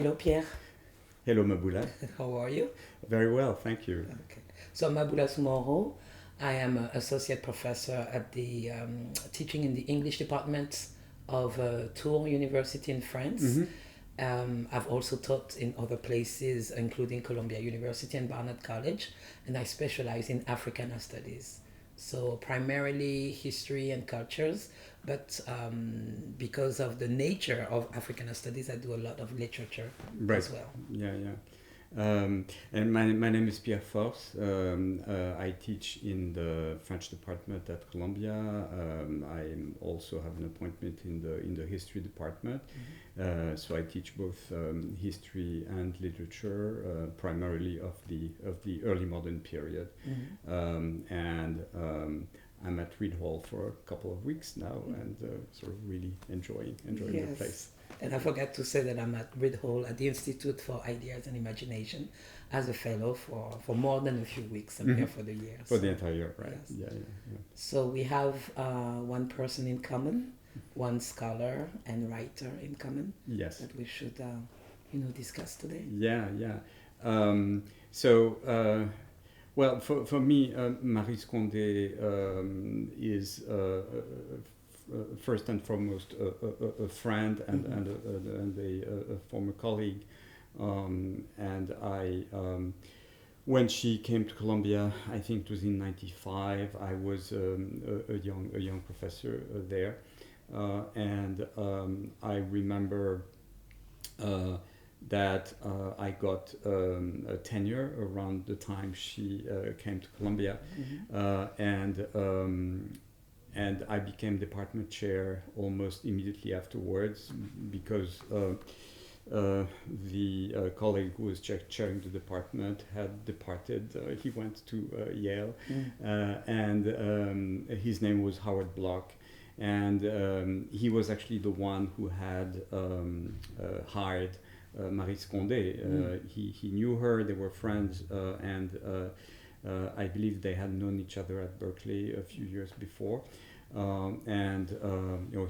Hello, Pierre. Hello, Maboula. How are you? Very well, thank you. Okay. So, Maboula Soumahoro. I am an associate professor at the teaching in the English department of Tours University in France. I've also taught in other places, including Columbia University and Barnard College, and I specialize in Africana studies. So primarily history and cultures, but because of the nature of Africana studies, I do a lot of literature as well. Yeah. And my name is Pierre Force. I teach in the French department at Columbia. I also have an appointment in the history department. So I teach both history and literature, primarily of the early modern period. And I'm at Reed Hall for a couple of weeks now, and sort of really enjoying the place. And I forgot to say that I'm at Reed Hall at the Institute for Ideas and Imagination as a fellow for more than a few weeks. I'm here for the year. For the entire year, right? Yes. Yeah. So we have one person in common, one scholar and writer in common. Yes. That we should, discuss today. Yeah. Well, for me, Maryse Condé is first and foremost a friend and a former colleague, and I. When she came to Columbia, I think it was in '95. I was a young professor there, and I remember that I got a tenure around the time she came to Columbia, and I became department chair almost immediately afterwards because the colleague who was chairing the department had departed. He went to Yale, and his name was Howard Block. And he was actually the one who had hired Maryse Condé. He knew her, they were friends, and I believe they had known each other at Berkeley a few years before.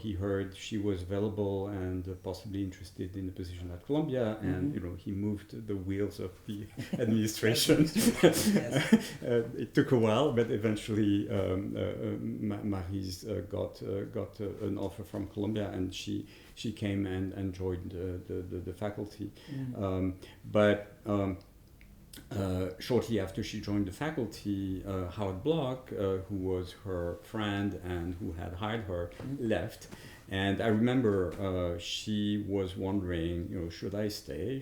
He heard she was available and possibly interested in the position at Columbia, and he moved the wheels of the administration. It took a while, but eventually Maryse got an offer from Columbia, and she came and joined the faculty. Shortly after she joined the faculty, Howard Block, who was her friend and who had hired her, left. And I remember she was wondering, should I stay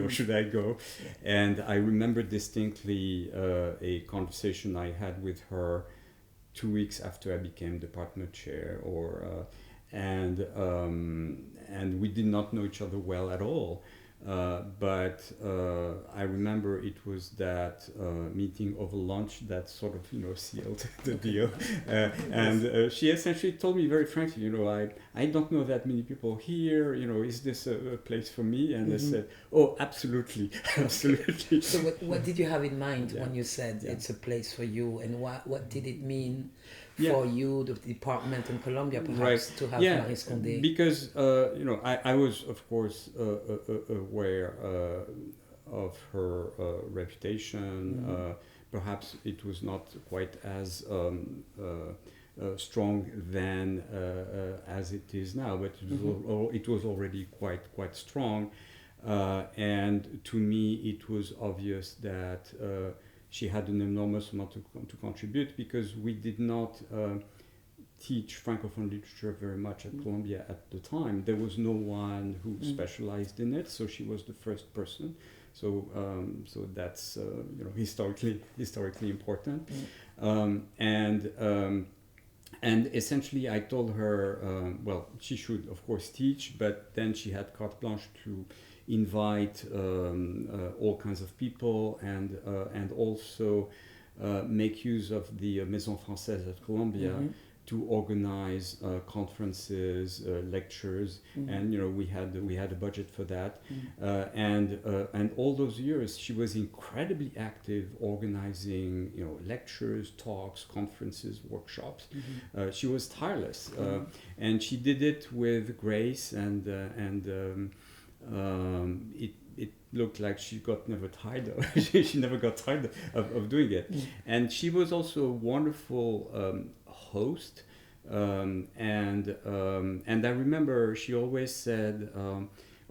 or should I go? And I remember distinctly a conversation I had with her 2 weeks after I became department chair, and we did not know each other well at all. But I remember it was that meeting over lunch that sort of sealed the deal, and she essentially told me very frankly, I don't know that many people here, is this a place for me? And I said, oh, absolutely. So what did you have in mind when you said it's a place for you, and what did it mean for you, the department in Columbia, perhaps, to have Maryse Condé? Because I was of course aware of her reputation. Perhaps it was not quite as strong then as it is now, but it was already quite strong. And to me, it was obvious that she had an enormous amount to contribute, because we did not teach Francophone literature very much at Columbia at the time. There was no one who specialized in it, so she was the first person. So that's historically important. And essentially, I told her, she should of course teach, but then she had carte blanche to invite all kinds of people, and also make use of the Maison Française at Columbia to organize conferences, lectures, and we had a budget for that, and all those years she was incredibly active organizing lectures, talks, conferences, workshops. She was tireless, and she did it with grace and it looked like she never tired of she never got tired of doing it. And she was also a wonderful host. And I remember she always said,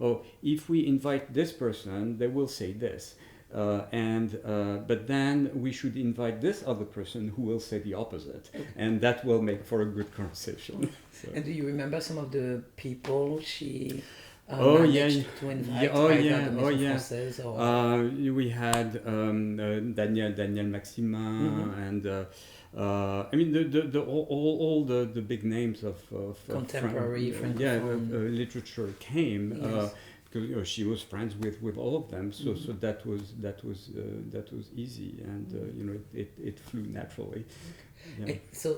"Oh, if we invite this person, they will say this, but then we should invite this other person who will say the opposite, and that will make for a good conversation." So. And do you remember some of the people she to invite? Frances, we had Daniel Maximin and I mean all the big names of contemporary French literature came. Yes. Because she was friends with all of them, so that was easy, and it flew naturally. Yeah.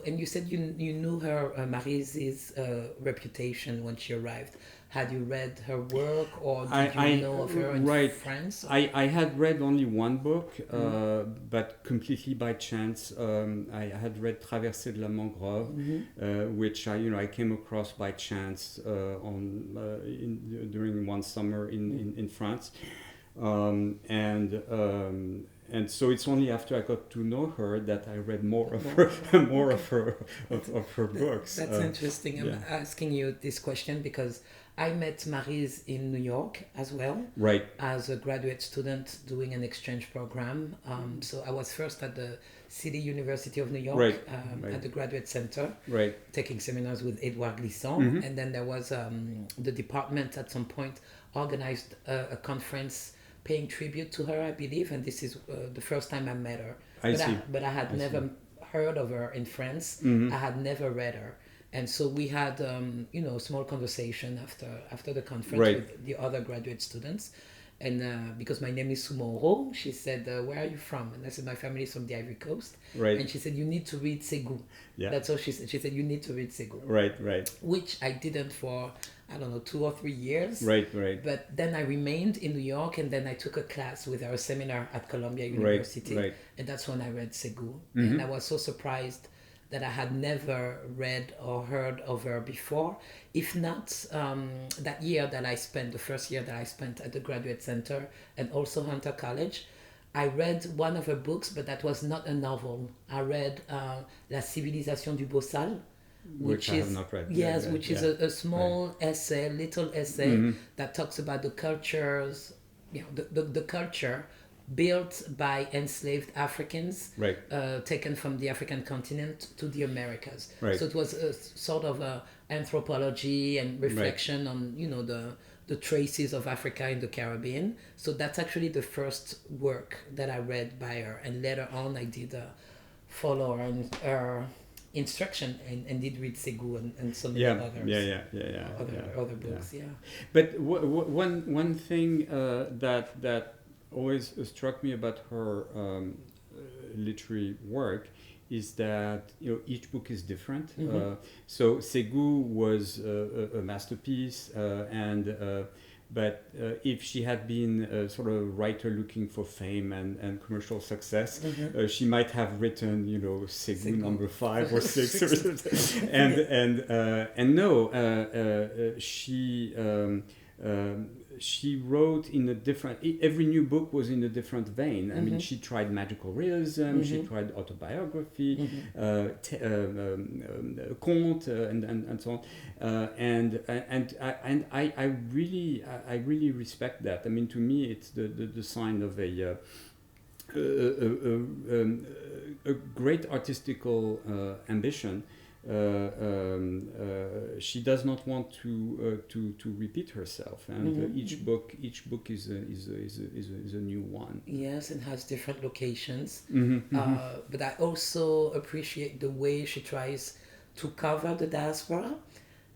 And you said you knew her Maryse's reputation when she arrived. Had you read her work, or did you know of her in France? I had read only one book, but completely by chance. I had read Traversée de la Mangrove, which I came across by chance during one summer in France, and so it's only after I got to know her that I read more of her books. That's interesting. I'm asking you this question because I met Maryse in New York as well, as a graduate student doing an exchange program. So I was first at the City University of New York at the Graduate Center, taking seminars with Edouard Glissant, and then there was the department at some point organized a conference paying tribute to her, I believe, and this is the first time I met her. But I had never heard of her in France. I had never read her. And so we had, a small conversation after the conference with the other graduate students. And because my name is Soumahoro, she said, "Where are you from?" And I said, "My family is from the Ivory Coast." And she said, "You need to read Segu." That's all she said. She said, "You need to read Segu." Which I didn't for, 2 or 3 years. But then I remained in New York, and then I took a class with her, a seminar at Columbia University. And that's when I read Segu. And I was so surprised that I had never read or heard of her before. If not, that year that I spent, the first year that I spent at the Graduate Center and also Hunter College, I read one of her books, but that was not a novel. I read La Civilisation du Bossal, which I have not read. Yes, which is a small essay, little essay that talks about the cultures, the culture built by enslaved Africans, taken from the African continent to the Americas. So it was a sort of a anthropology and reflection on, the traces of Africa in the Caribbean. So that's actually the first work that I read by her. And later on, I did follow her instruction and did read Segu and so many other books. But one thing that always struck me about her literary work is that each book is different. So Segu was a masterpiece, but if she had been sort of a writer looking for fame and commercial success, she might have written Segu number 5 or 6 or something. And no, she wrote in a different. Every new book was in a different vein. I mean, she tried magical realism, she tried autobiography, conte, and so on. And I really respect that. I mean, to me, it's the sign of a great artistical ambition. She does not want to repeat herself, and each book is a new one. Yes, and has different locations. But I also appreciate the way she tries to cover the diaspora,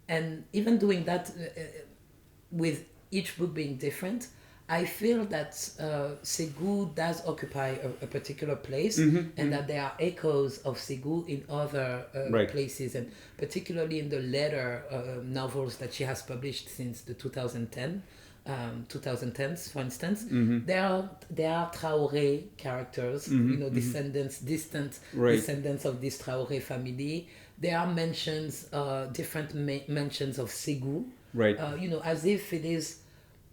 and even doing that with each book being different. I feel that Segu does occupy a particular place, and that there are echoes of Segu in other places, and particularly in the later novels that she has published since the 2010s, for instance. There are Traoré characters, distant descendants of this Traoré family. There are mentions, different mentions of Segu, as if it is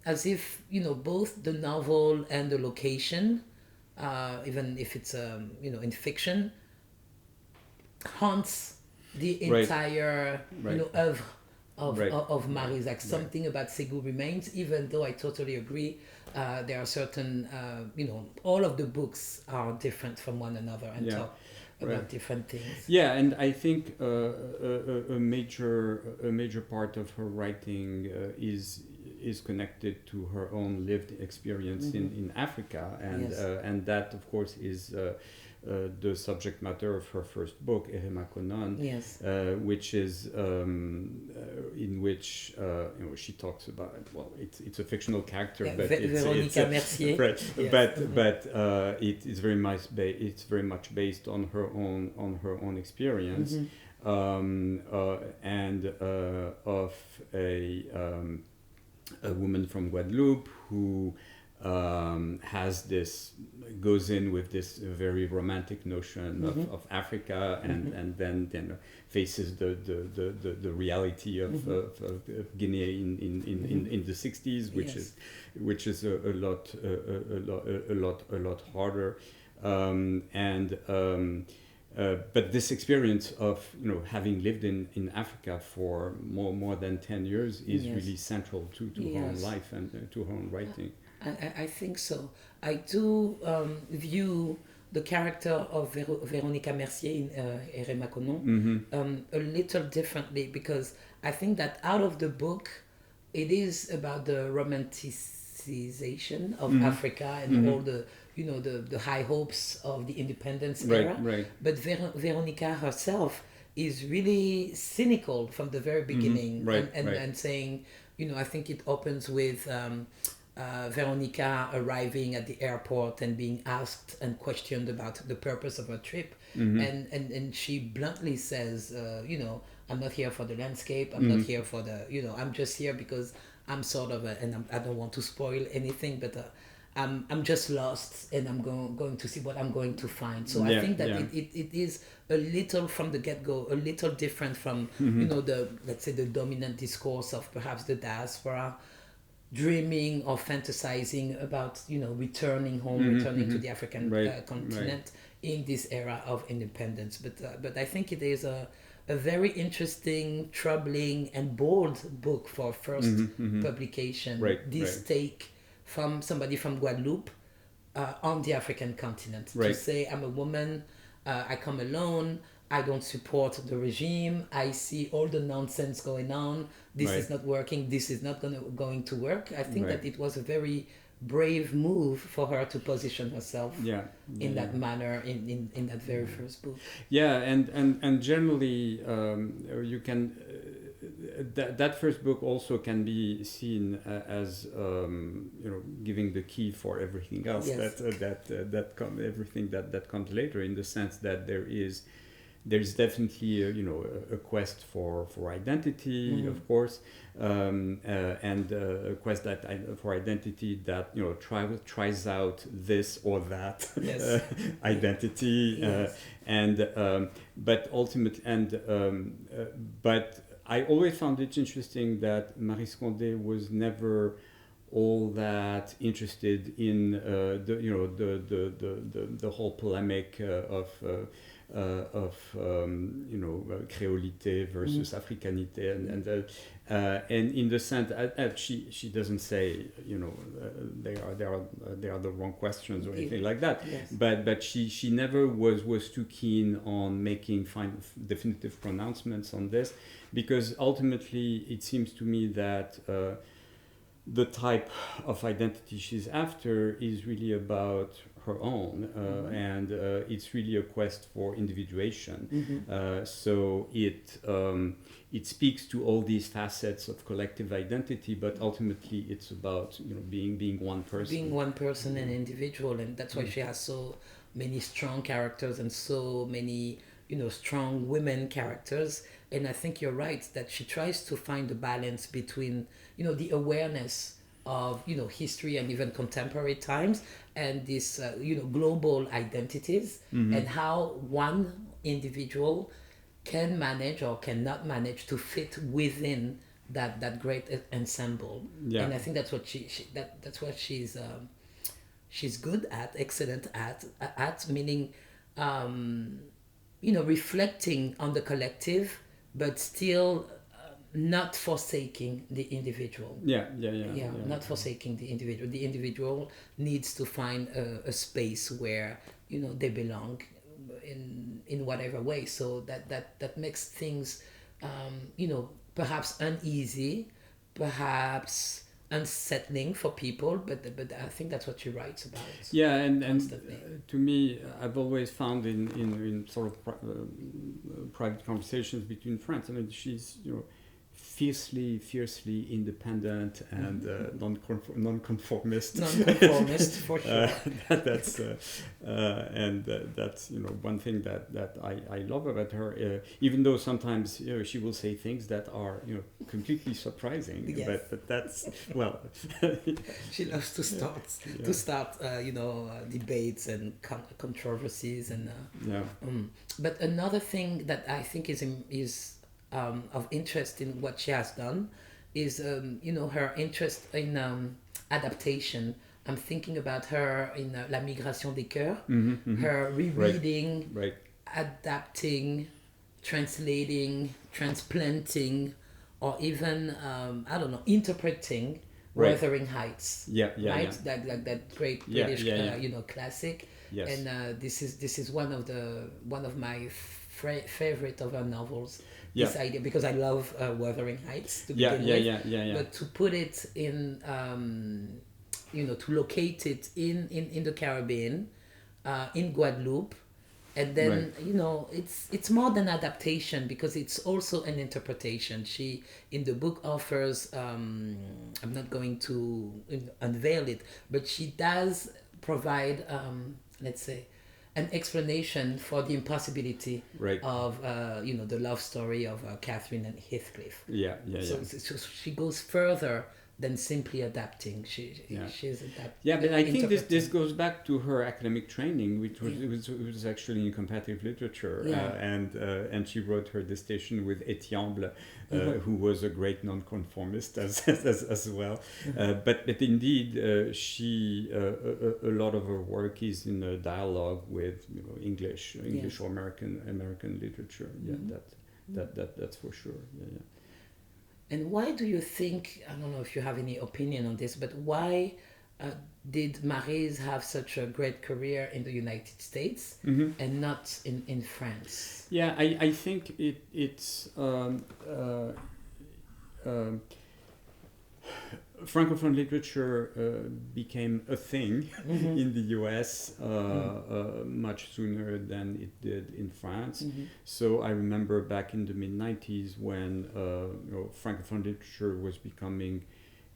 as if, both the novel and the location, even if it's in fiction, haunts the entire oeuvre of Maryse. Like something about Segu remains, even though I totally agree. There are certain, all of the books are different from one another and talk about different things. Yeah, and I think a major part of her writing is connected to her own lived experience in Africa, and that of course is the subject matter of her first book, which is in which she talks about, well, it's a fictional character, but Véronica Mercier. But it is very much based on her own experience, and of a woman from Guadeloupe who goes in with this very romantic notion of Africa, and then faces the reality of Guinea in the 60s, which is a lot harder, but this experience of having lived in Africa for more than 10 years is really central to her own life and to her own writing. I think so. I do view the character of Véronica Mercier in Erema Konon a little differently, because I think that out of the book, it is about the romanticization of Africa and all the the high hopes of the independence era. But Véronica herself is really cynical from the very beginning, and saying, I think it opens with Véronica arriving at the airport and being asked and questioned about the purpose of her trip, and she bluntly says, I'm not here for the landscape, I'm not here for the, I'm just here because I'm sort of I don't want to spoil anything, but I'm just lost, and I'm going to see what I'm going to find. So I think that it is a little from the get-go, a little different from let's say the dominant discourse of perhaps the diaspora, dreaming or fantasizing about returning home, returning to the African continent in this era of independence. But I think it is a very interesting, troubling, and bold book for first publication. This take from somebody from Guadeloupe on the African continent to say, I'm a woman, I come alone, I don't support the regime, I see all the nonsense going on, this is not working, this is not going to work. I think that it was a very brave move for her to position herself in that manner in that very first book. Yeah, and generally you can that first book also can be seen as giving the key for everything else everything that comes later, in the sense that there's definitely a quest for identity, of course, and a quest for identity that tries out this or that identity, but ultimate but I always found it interesting that Maryse Condé was never all that interested in the whole polemic of créolité versus africanité, and in the sense she doesn't say they are the wrong questions or anything like that, but she never was too keen on making definitive pronouncements on this, because ultimately it seems to me that the type of identity she's after is really about her own, and it's really a quest for individuation. So it speaks to all these facets of collective identity, but ultimately it's about being one person. Being one person and individual, and that's why she has so many strong characters and so many strong women characters. And I think you're right that she tries to find a balance between the awareness of history and even contemporary times, and this global identities, and how one individual can manage or cannot manage to fit within that great ensemble. Yeah. And I think that's what that's what she's good at, excellent at meaning, reflecting on the collective, but still not forsaking the individual. Not forsaking the individual. The individual needs to find a space where they belong in whatever way. So that makes things perhaps uneasy, perhaps unsettling for people, but I think that's what she writes about. Yeah, and to me, I've always found in sort of private conversations between friends, I mean, she's fiercely independent and non-conformist. Non-conformist for sure. That's one thing that I love about her. Even though sometimes she will say things that are completely surprising. Yes. But that's well. She loves to start debates and controversies and. But another thing that I think is of interest in what she has done is her interest in adaptation. I'm thinking about her in La Migration des Cœurs, her rereading, right. Adapting, translating, transplanting, or even interpreting Wuthering Heights. Right? That great British classic. Yes. And this is one of my favorite of her novels. This idea, because I love Wuthering Heights to begin with. But to put it in, to locate it in the Caribbean, in Guadeloupe, and then it's more than adaptation because it's also an interpretation. She in the book offers, I'm not going to unveil it, but she does provide, let's say, an explanation for the impossibility of the love story of Catherine and Heathcliff. So she goes further than simply adapting. She's adapting. Yeah, but I think this goes back to her academic training, which was actually in comparative literature, and she wrote her dissertation with Etienne, who was a great non-conformist as well. But indeed, she a lot of her work is in a dialogue with English or American literature. That's for sure. And why do you think, I don't know if you have any opinion on this, but why did Maryse have such a great career in the United States and not in France? Yeah, I think it's Francophone literature became a thing in the US much sooner than it did in France. So I remember back in the mid-90s when Francophone literature was becoming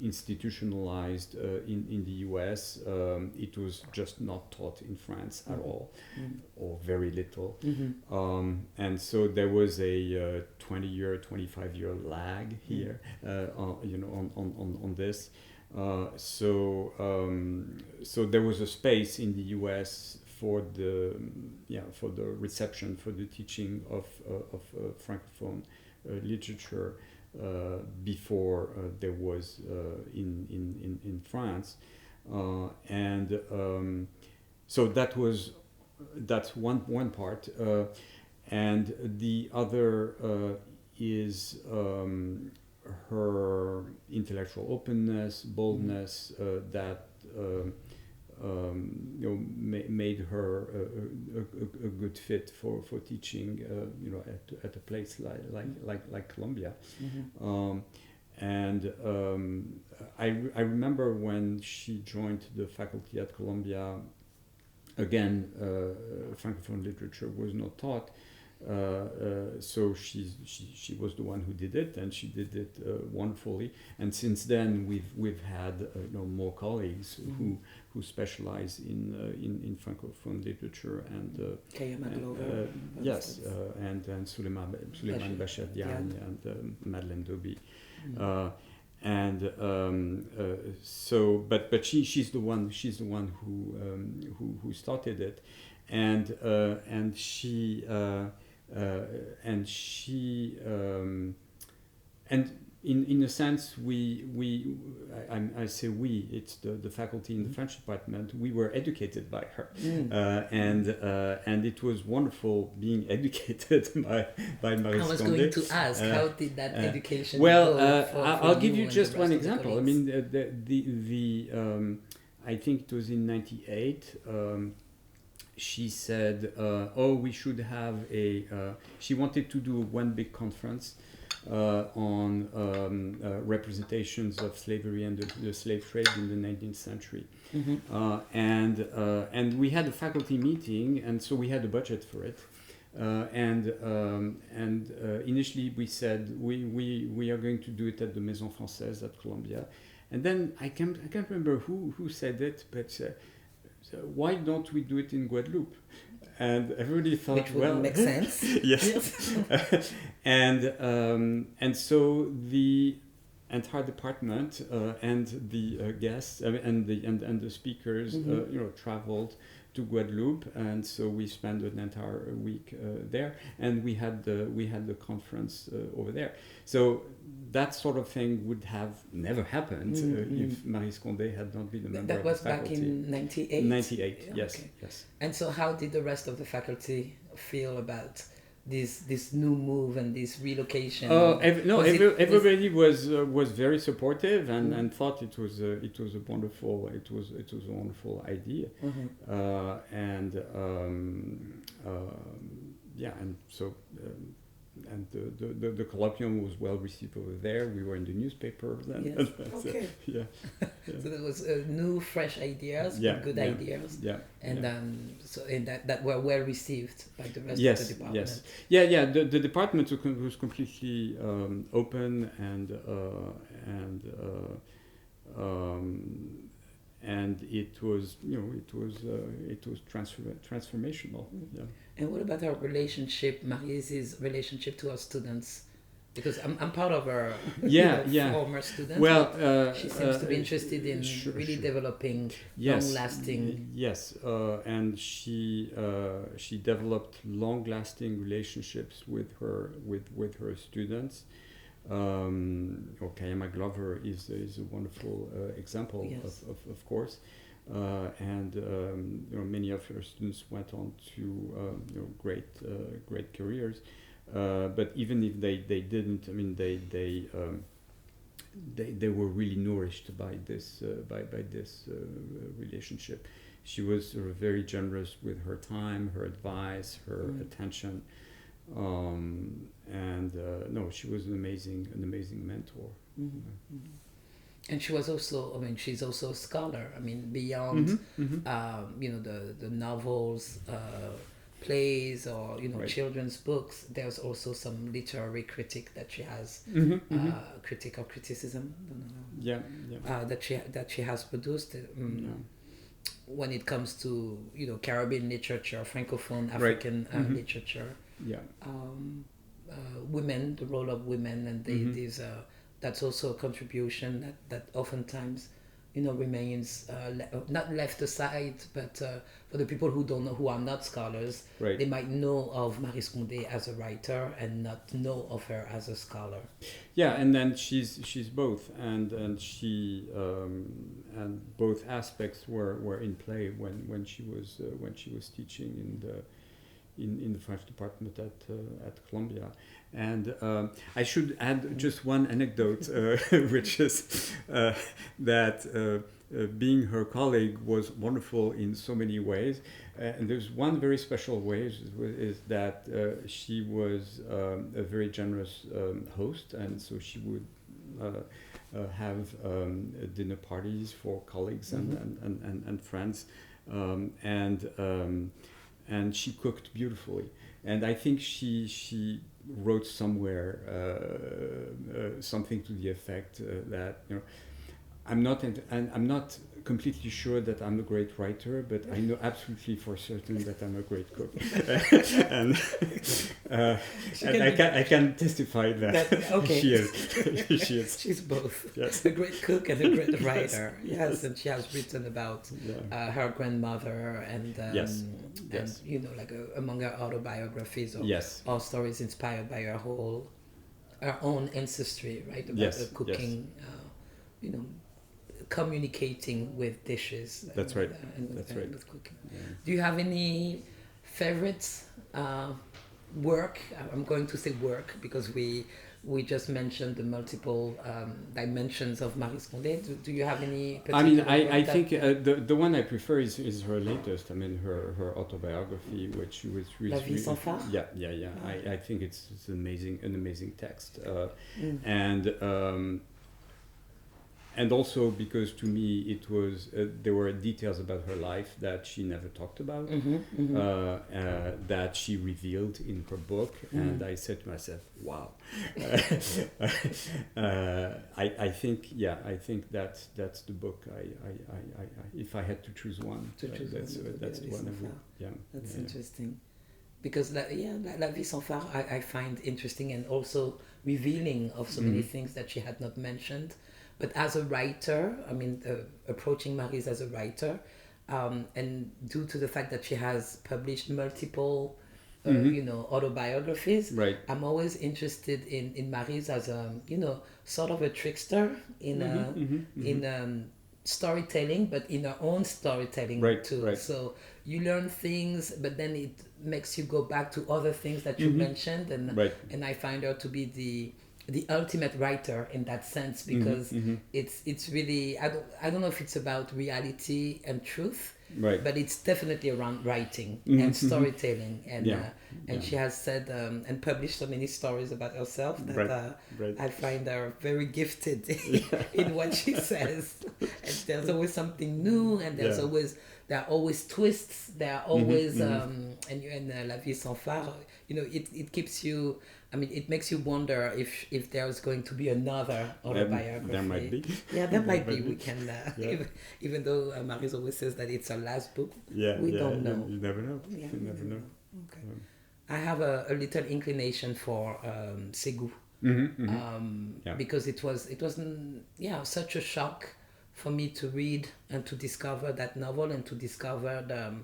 institutionalized in the US. It was just not taught in France at all, or very little. And so there was a 20-year, 25-year lag here, on this. So there was a space in the US for the reception, for the teaching of Francophone literature. Before there was in France, so that's one part, and the other is her intellectual openness, boldness, that made her a good fit for teaching, at a place like Columbia. I remember when she joined the faculty at Columbia. Again, Francophone literature was not taught. So she was the one who did it, and she did it wonderfully. And since then, we've had more colleagues who specialize in Francophone literature, and yes, and Suleiman Bachadian and Madeleine Doby. So, but she's the one who started it, and she in a sense, I say we, it's the faculty in the French department, we were educated by her. And it was wonderful being educated by Maryse Condé. I was going to ask, how did that education well, go I'll give you just one example. I mean, I think it was in 98, she said, we should have she wanted to do one big conference on representations of slavery and the slave trade in the 19th century. And we had a faculty meeting, and so we had a budget for it. Initially we said we are going to do it at the Maison Française at Columbia. And then I can't remember who said it, but so why don't we do it in Guadeloupe? And everybody thought, which would make sense. Yes. And so the entire department and the guests and the speakers, traveled to Guadeloupe, and so we spent an entire week there, and we had the conference over there. So that sort of thing would have never happened if Maryse Condé had not been a member of the faculty. That was back in 98? 98, yeah, yes, okay. yes. And so how did the rest of the faculty feel about this new move and this relocation? Everybody was very supportive and thought it was a wonderful idea. And so and the colloquium was well received over there. We were in the newspaper then. Yes. Okay. So there was new, fresh ideas, good ideas. Yeah. And that were well received by the rest of the department. Yes. Yeah. The department was completely open and it was transformational. Yeah. And what about our relationship, Maryse's relationship to our students? Because I'm part of her former student. Well, she seems to be interested in really developing long-lasting. Yes, and she developed long-lasting relationships with her students. Kayama Glover is a wonderful example, of course. Many of her students went on to great careers. But even if they didn't, I mean, they were really nourished by this relationship. She was very generous with her time, her advice, her attention. She was an amazing mentor. And she was also, she's also a scholar. Beyond, the novels, plays, or children's books. There's also some literary critique that she has, critique or criticism. That she has produced. When it comes to Caribbean literature, Francophone African literature. Women, the role of women, and that's also a contribution that oftentimes remains not left aside, but for the people who don't know, who are not scholars, they might know of Maryse Condé as a writer and not know of her as a scholar. Yeah, and then she's both, and she and both aspects were in play when she was teaching in the French department at Columbia. And I should add just one anecdote, which is that being her colleague was wonderful in so many ways. And there's one very special way is that she was a very generous host, and so she would have dinner parties for colleagues and friends, and she cooked beautifully. And I think she wrote somewhere something to the effect that I'm not completely sure that I'm a great writer, but I know absolutely for certain that I'm a great cook. and I can testify that she is. She's both. Yes. A great cook and a great writer. Yes, and she has written about her grandmother and among her autobiographies or stories inspired by her whole our own ancestry, right? About Yes, cooking, you know, communicating with dishes. That's right. That's right. With cooking. Yeah. Do you have any favorites work? I'm going to say work because we just mentioned the multiple dimensions of Maryse Condé. Do you have any particular I mean, work I think the one I prefer is her latest. I mean, her autobiography, which was really... La vie sans phare? Yeah. I think it's an amazing text. And also because to me it was there were details about her life that she never talked about, that she revealed in her book, and I said to myself, wow. I think that's the book. I if I had to choose one, that's the one I would. Yeah, that's interesting. Because La vie sans phare I find interesting and also revealing of so many things that she had not mentioned. But as a writer, I mean, approaching Maryse as a writer, and due to the fact that she has published multiple, autobiographies, right. I'm always interested in Maryse as a, sort of a trickster in storytelling, but in her own storytelling too. Right. So you learn things, but then it makes you go back to other things that you mentioned, and I find her to be the ultimate writer in that sense, because it's really, I don't know if it's about reality and truth, but it's definitely around writing and storytelling, and she has said and published so many stories about herself that I find her very gifted in what she says, and there's always something new, and there are always twists, there are always and La vie sans phare, it keeps you, I mean, it makes you wonder if there's going to be another autobiography. There might be. Yeah, there might be. We can, even though Maryse always says that it's her last book, we don't know. You never know. Yeah, you never know. Okay. I have a little inclination for Segu, because it was such a shock for me to read and to discover that novel and to discover the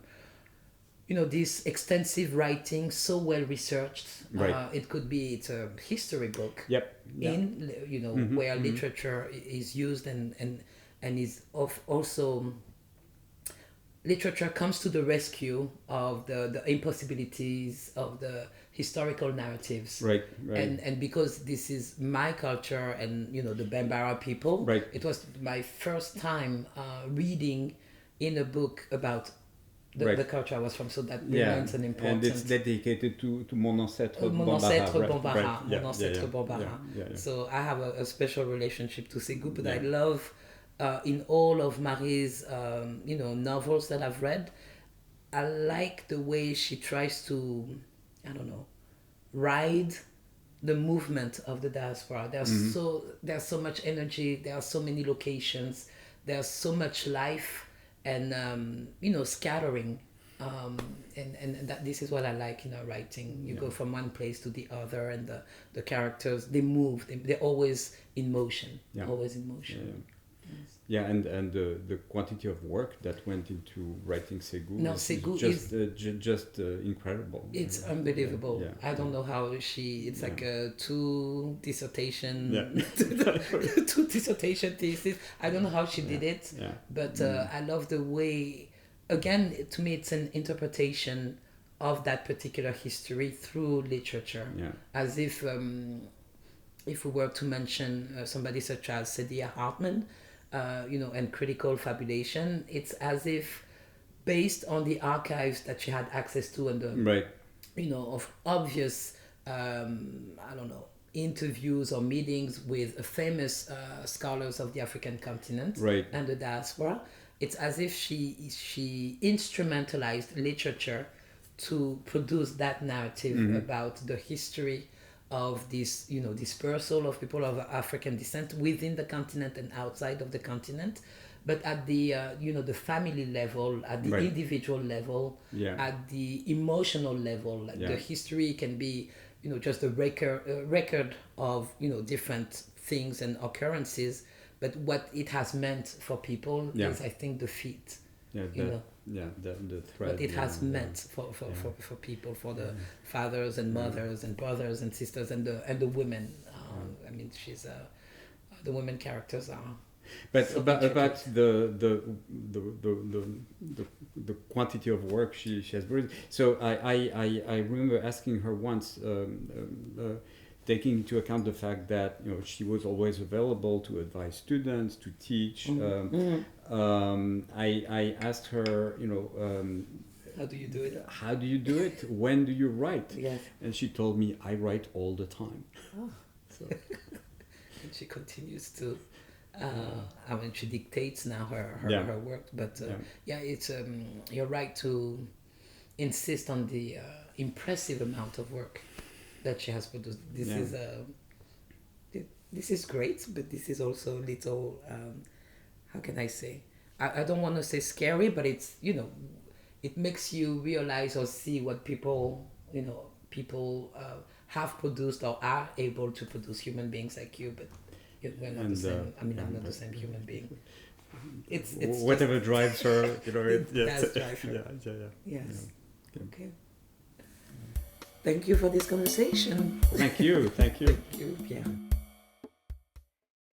this extensive writing, so well researched. It's a history book. Where literature is used and is also literature comes to the rescue of the impossibilities of the historical narratives. Right. And because this is my culture and the Bambara people, it was my first time reading in a book about the culture I was from, so that remains an important... And it's dedicated to mon ancêtre Bambara. So I have a special relationship to Segu, but I love, in all of Maryse's, novels that I've read, I like the way she tries to, ride the movement of the diaspora. There's so much energy, there are so many locations, there's so much life, and scattering, and that this is what I like in her writing. You go from one place to the other, and the characters, they move, they're always in motion. And the quantity of work that went into writing Segu is just incredible. It's unbelievable. I don't know how it's like a two dissertation thesis. I don't know how she did it, but I love the way, again, to me it's an interpretation of that particular history through literature, as if we were to mention somebody such as Saidiya Hartman, and critical fabulation, it's as if based on the archives that she had access to and the of obvious interviews or meetings with famous scholars of the African continent and the diaspora, it's as if she instrumentalized literature to produce that narrative about the history of this, dispersal of people of African descent within the continent and outside of the continent, but at the the family level, at the individual level, at the emotional level. The history can be just a record of different things and occurrences, but what it has meant for people is, I think, the feat. The thread. What it has meant for people, for the fathers and mothers and brothers and sisters and the women I mean, she's the women characters are. But so about intricate. the quantity of work she has produced. So I remember asking her once, taking into account the fact that she was always available to advise students, to teach. I asked her, How do you do it? how do you do it? When do you write? Yes. And she told me, I write all the time. Oh. So. And she continues to. I mean, she dictates now her work, but it's you're right to insist on the impressive amount of work that she has produced. This is great, but this is also a little how can I say? I don't want to say scary, but it's it makes you realize or see what people have produced or are able to produce, human beings like you, but. We're not the same. I mean, I'm not the same human being. It's whatever drives her, it does drive her. Yeah. Yes. Okay. Thank you for this conversation. Thank you. Thank you, Pierre.